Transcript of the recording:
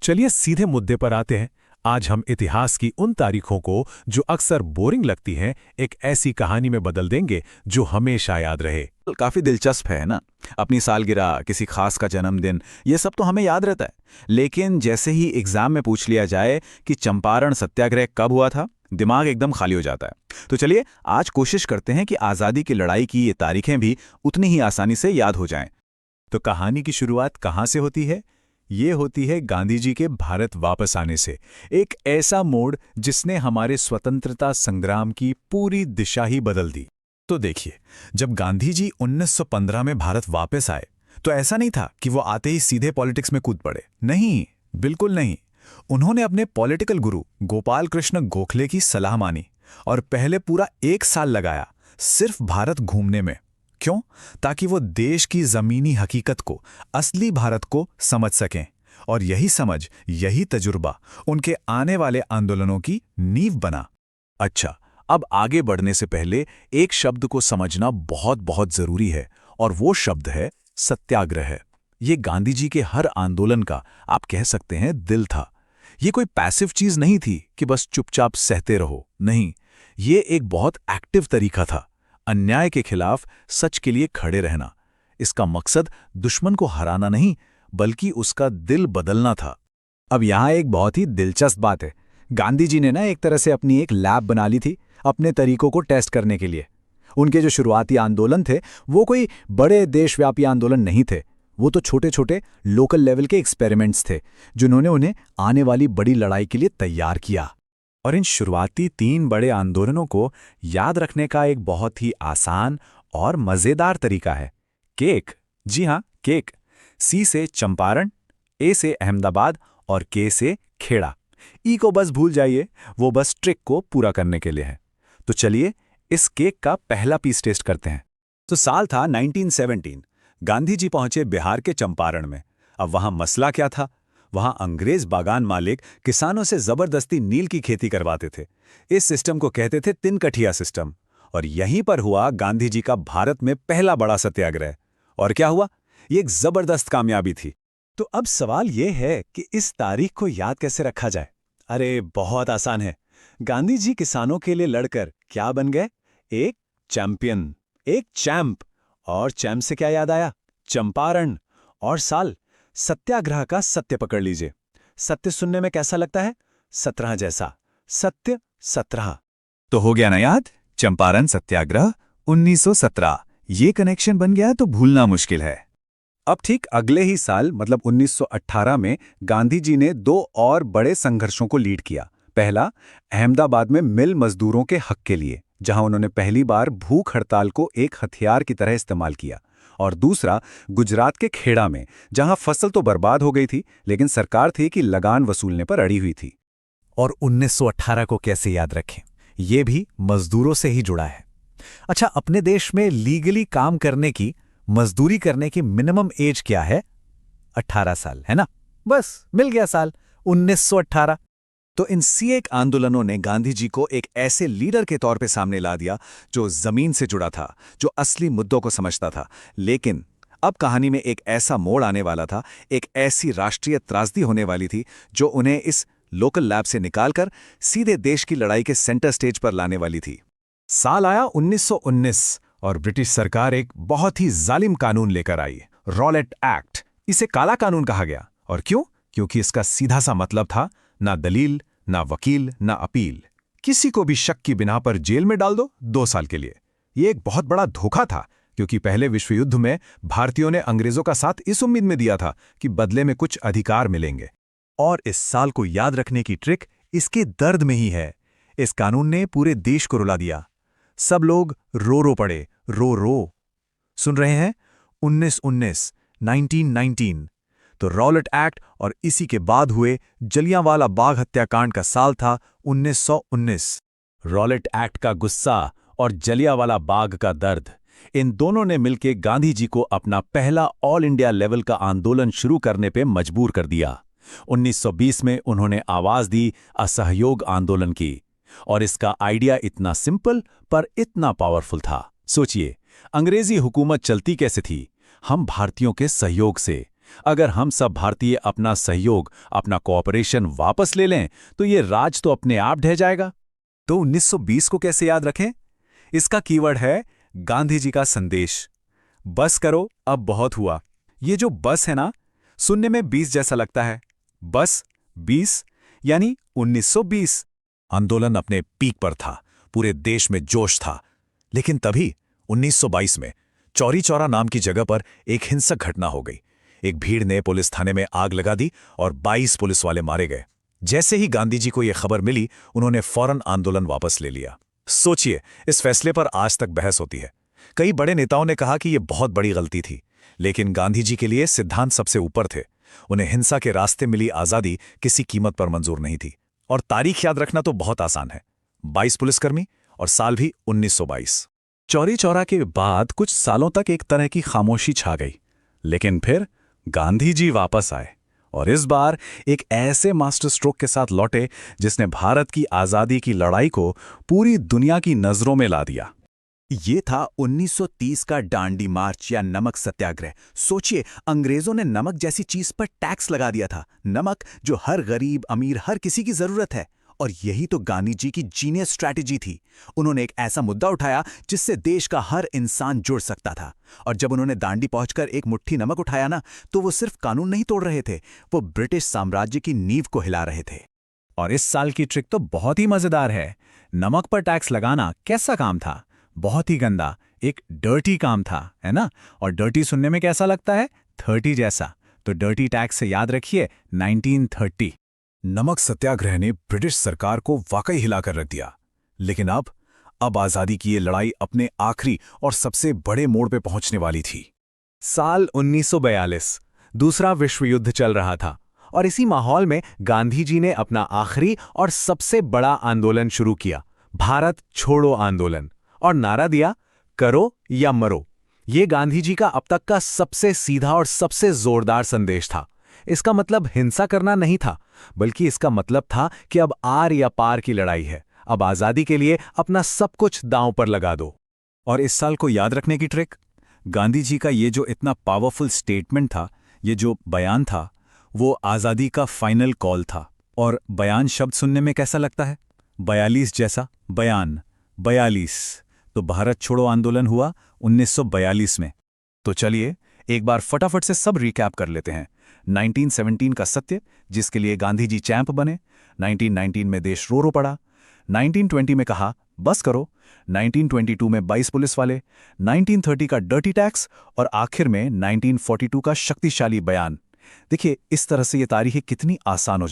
चलिए सीधे मुद्दे पर आते हैं। आज हम इतिहास की उन तारीखों को जो अक्सर बोरिंग लगती हैं, एक ऐसी कहानी में बदल देंगे जो हमेशा याद रहे। काफी दिलचस्प है ना। अपनी सालगिरह, किसी खास का जन्मदिन, ये सब तो हमें याद रहता है। लेकिन जैसे ही एग्जाम में पूछ लिया जाए कि चंपारण सत्याग्रह कब हुआ था, दिमाग एकदम खाली हो जाता है। तो चलिए आज कोशिश करते हैं कि आज़ादी की लड़ाई की ये तारीखें भी उतनी ही आसानी से याद हो जाएं। तो कहानी की शुरुआत कहाँ से होती है? ये होती है गांधी जी के भारत वापस आने से। एक ऐसा मोड़ जिसने हमारे स्वतंत्रता संग्राम की पूरी दिशा ही बदल दी। तो देखिए, जब गांधी जी 1915 में भारत वापस आए तो ऐसा नहीं था कि वो आते ही सीधे पॉलिटिक्स में कूद पड़े। नहीं, बिल्कुल नहीं। उन्होंने अपने पॉलिटिकल गुरु गोपाल कृष्ण गोखले की सलाह मानी और पहले पूरा 1 साल लगाया सिर्फ भारत घूमने में। क्यों? ताकि वो देश की जमीनी हकीकत को, असली भारत को समझ सकें। और यही समझ, यही तजुर्बा उनके आने वाले आंदोलनों की नींव बना। अच्छा, अब आगे बढ़ने से पहले एक शब्द को समझना बहुत बहुत जरूरी है, और वो शब्द है सत्याग्रह। ये गांधी जी के हर आंदोलन का, आप कह सकते हैं, दिल था। ये कोई पैसिव चीज नहीं थी कि बस चुपचाप सहते रहो। नहीं, ये एक बहुत एक्टिव तरीका था। अन्याय के खिलाफ सच के लिए खड़े रहना। इसका मकसद दुश्मन को हराना नहीं, बल्कि उसका दिल बदलना था। अब यहाँ एक बहुत ही दिलचस्प बात है। गांधी जी ने एक तरह से अपनी एक लैब बना ली थी अपने तरीकों को टेस्ट करने के लिए। उनके जो शुरुआती आंदोलन थे वो कोई बड़े देशव्यापी आंदोलन नहीं थे। वो तो छोटे छोटे लोकल लेवल के एक्सपेरिमेंट्स थे जिन्होंने उन्हें आने वाली बड़ी लड़ाई के लिए तैयार किया। और इन शुरुआती 3 बड़े आंदोलनों को याद रखने का एक बहुत ही आसान और मज़ेदार तरीका है केक। जी हाँ, केक। सी से चंपारण, ए से अहमदाबाद और के से खेड़ा। ई को बस भूल जाइए, वो बस ट्रिक को पूरा करने के लिए है। तो चलिए इस केक का पहला पीस टेस्ट करते हैं। तो साल था 1917। गांधी जी पहुंचे बिहार के चंपारण में। अब वहां मसला क्या था? वहां अंग्रेज बागान मालिक किसानों से जबरदस्ती नील की खेती करवाते थे। इस सिस्टम को कहते थे तिनकठिया सिस्टम। और यहीं पर हुआ गांधी जी का भारत में पहला बड़ा सत्याग्रह। और क्या हुआ? ये एक जबरदस्त कामयाबी थी। तो अब सवाल यह है कि इस तारीख को याद कैसे रखा जाए? अरे बहुत आसान है। गांधी जी किसानों के लिए लड़कर क्या बन गए? एक चैंपियन, एक चैंप। और चैंप से क्या याद आया? चंपारण। और साल, सत्याग्रह का सत्य पकड़ लीजिए। सत्य सुनने में कैसा लगता है? 17 जैसा। सत्य 17। तो हो गया ना याद? चंपारण सत्याग्रह 1917। ये कनेक्शन बन गया तो भूलना मुश्किल है। अब ठीक अगले ही साल मतलब 1918 में गांधी जी ने 2 और बड़े संघर्षों को लीड किया। पहला, अहमदाबाद में मिल मजदूरों के हक के लिए, जहां उन्होंने पहली बार भूख हड़ताल को एक हथियार की तरह इस्तेमाल किया। और दूसरा, गुजरात के खेड़ा में, जहां फसल तो बर्बाद हो गई थी लेकिन सरकार थी कि लगान वसूलने पर अड़ी हुई थी। और 1918 को कैसे याद रखें? ये भी मजदूरों से ही जुड़ा है। अच्छा, अपने देश में लीगली काम करने की, मजदूरी करने की मिनिमम एज क्या है? 18 साल, है ना? बस मिल गया साल 1918। तो इन सीएक आंदोलनों ने गांधी जी को एक ऐसे लीडर के तौर पे सामने ला दिया जो जमीन से जुड़ा था, जो असली मुद्दों को समझता था। लेकिन अब कहानी में एक ऐसा मोड़ आने वाला था, एक ऐसी राष्ट्रीय त्रासदी होने वाली थी जो उन्हें इस लोकल लैब से निकालकर सीधे देश की लड़ाई के सेंटर स्टेज पर लाने वाली थी। साल आया 1919 और ब्रिटिश सरकार एक बहुत ही जालिम कानून लेकर आई, रॉलेट एक्ट। इसे काला कानून कहा गया। और क्यों? क्योंकि इसका सीधा सा मतलब था, ना दलील, ना वकील, ना अपील। किसी को भी शक की बिना पर जेल में डाल दो 2 साल के लिए। ये एक बहुत बड़ा धोखा था, क्योंकि पहले विश्व युद्ध में भारतीयों ने अंग्रेजों का साथ इस उम्मीद में दिया था कि बदले में कुछ अधिकार मिलेंगे। और इस साल को याद रखने की ट्रिक इसके दर्द में ही है। इस कानून ने पूरे देश को रुला दिया। सब लोग रो रो पड़े, रो रो। सुन रहे हैं? 1919, 1919। तो रॉलेट एक्ट और इसी के बाद हुए जलियांवाला बाग हत्याकांड का साल था 1919। रॉलेट एक्ट का गुस्सा और जलियांवाला बाग का दर्द, इन दोनों ने मिलकर गांधी जी को अपना पहला ऑल इंडिया लेवल का आंदोलन शुरू करने पे मजबूर कर दिया। 1920 में उन्होंने आवाज दी असहयोग आंदोलन की। और इसका आइडिया इतना सिंपल पर इतना पावरफुल था। सोचिए, अंग्रेजी हुकूमत चलती कैसे थी? हम भारतीयों के सहयोग से। अगर हम सब भारतीय अपना सहयोग, अपना कोऑपरेशन वापस ले लें तो ये राज तो अपने आप ढह जाएगा। तो 1920 को कैसे याद रखें? इसका कीवर्ड है गांधी जी का संदेश। बस करो, अब बहुत हुआ। ये जो बस है ना, सुनने में 20 जैसा लगता है। बस 20 यानी 1920। आंदोलन अपने पीक पर था, पूरे देश में जोश था। लेकिन तभी 1922 में चौरी चौरा नाम की जगह पर एक हिंसक घटना हो गई। एक भीड़ ने पुलिस थाने में आग लगा दी और 22 पुलिस वाले मारे गए। जैसे ही गांधी जी को यह खबर मिली, उन्होंने फौरन आंदोलन वापस ले लिया। सोचिए, इस फैसले पर आज तक बहस होती है। कई बड़े नेताओं ने कहा कि यह बहुत बड़ी गलती थी, लेकिन गांधी जी के लिए सिद्धांत सबसे ऊपर थे। उन्हें हिंसा के रास्ते मिली आजादी किसी कीमत पर मंजूर नहीं थी। और तारीख याद रखना तो बहुत आसान है, 22 पुलिसकर्मी और साल भी 1922। चौरी चौरा के बाद कुछ सालों तक एक तरह की खामोशी छा गई, लेकिन फिर गांधी जी वापस आए और इस बार एक ऐसे मास्टर स्ट्रोक के साथ लौटे जिसने भारत की आजादी की लड़ाई को पूरी दुनिया की नजरों में ला दिया। ये था 1930 का डांडी मार्च या नमक सत्याग्रह। सोचिए, अंग्रेजों ने नमक जैसी चीज पर टैक्स लगा दिया था, नमक जो हर गरीब अमीर हर किसी की जरूरत है। और यही तो गांधी जी की जीनियस स्ट्रैटेजी थी। उन्होंने एक ऐसा मुद्दा उठाया जिससे देश का हर इंसान जुड़ सकता था। और जब उन्होंने दांडी पहुंचकर एक मुट्ठी नमक उठाया ना, तो वो सिर्फ कानून नहीं तोड़ रहे थे, वो ब्रिटिश साम्राज्य की नींव को हिला रहे थे। और इस साल की ट्रिक तो बहुत ही मजेदार है। नमक पर टैक्स लगाना कैसा काम था? बहुत ही गंदा, एक डर्टी काम था, है ना? और डर्टी सुनने में कैसा लगता है? 30 जैसा। तो डर्टी टैक्स से याद रखिए 1930। नमक सत्याग्रह ने ब्रिटिश सरकार को वाकई हिलाकर रख दिया। लेकिन अब आजादी की ये लड़ाई अपने आखिरी और सबसे बड़े मोड़ पे पहुंचने वाली थी। साल 1942, दूसरा विश्व युद्ध चल रहा था और इसी माहौल में गांधी जी ने अपना आखिरी और सबसे बड़ा आंदोलन शुरू किया, भारत छोड़ो आंदोलन। और नारा दिया, करो या मरो। ये गांधी जी का अब तक का सबसे सीधा और सबसे जोरदार संदेश था। इसका मतलब हिंसा करना नहीं था, बल्कि इसका मतलब था कि अब आर या पार की लड़ाई है। अब आजादी के लिए अपना सब कुछ दांव पर लगा दो। और इस साल को याद रखने की ट्रिक, गांधी जी का ये जो इतना पावरफुल स्टेटमेंट था, ये जो बयान था, वो आजादी का फाइनल कॉल था। और बयान शब्द सुनने में कैसा लगता है? 42 जैसा। बयान 42। तो भारत छोड़ो आंदोलन हुआ 1942 में। तो चलिए एक बार फटाफट से सब रिकैप कर लेते हैं। 1917 का सत्य, जिसके लिए गांधी जी चैंप बने। 1919 में देश रो पड़ा। 1920 में कहा बस करो। 1922 में 22 पुलिस वाले। 1930 का डर्टी टैक्स और आखिर में 1942 का शक्तिशाली बयान। देखिए, इस तरह से ये तारीखें कितनी आसान हो जाती